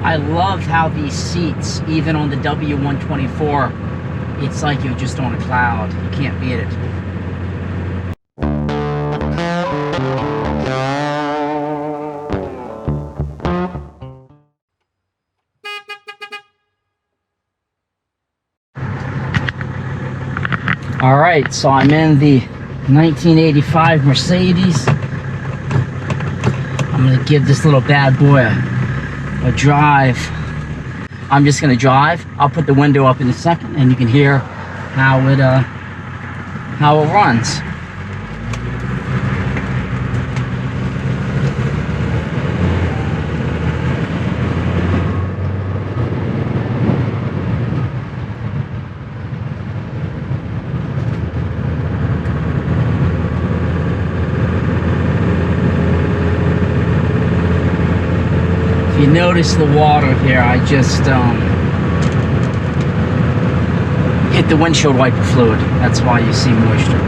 I loved how these seats, even on the W124, it's like you're just on a cloud. You can't beat it. All right, so I'm in the 1985 Mercedes. I'm gonna give this little bad boy a drive. I'm just gonna drive. I'll put the window up in a second and you can hear how it runs. You notice the water here, I just hit the windshield wiper fluid. That's why you see moisture.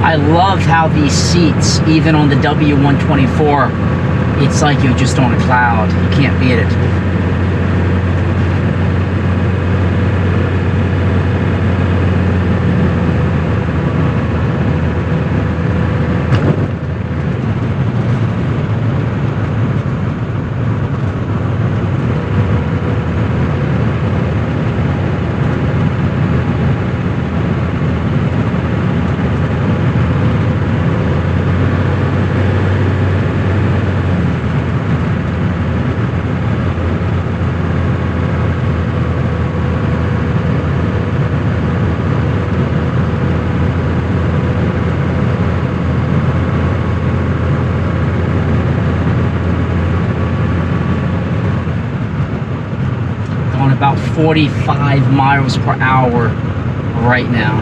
I loved how these seats, even on the W124, it's like you're just on a cloud. You can't beat it. About 45 miles per hour right now.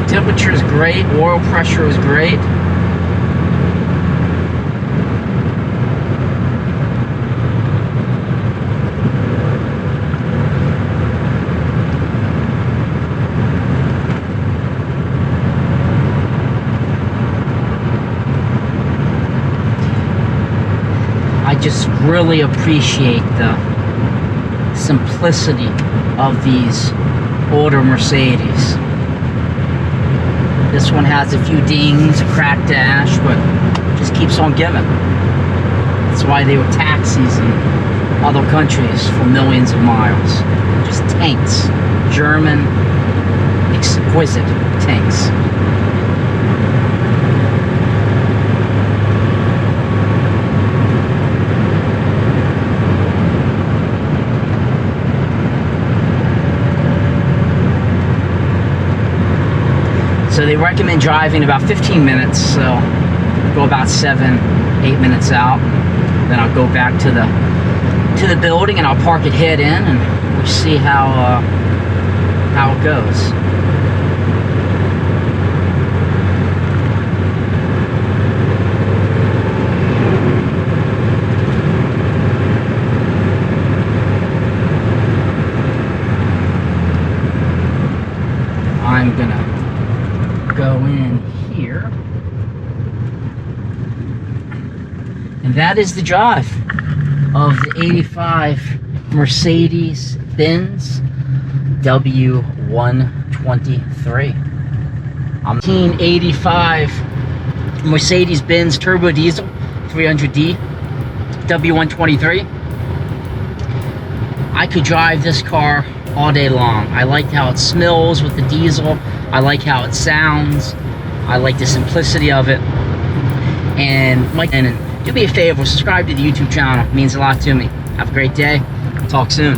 Temperature is great, oil pressure is great. I just really appreciate the simplicity of these older Mercedes. This one has a few dings, a cracked dash, but just keeps on giving. That's why they were taxis in other countries for millions of miles. Just tanks. German, exquisite tanks. So they recommend driving about 15 minutes, so go about 7-8 minutes out. Then I'll go back to the building and I'll park it head in and we'll see how it goes. I'm gonna go in here, and that is the drive. of the 85 Mercedes Benz W123. 1985 Mercedes Benz Turbo Diesel 300D W123. I could drive this car all day long. I like how it smells with the diesel. I like how it sounds. I like the simplicity of it. And do me a favor, subscribe to the YouTube channel. It means a lot to me. Have a great day. Talk soon.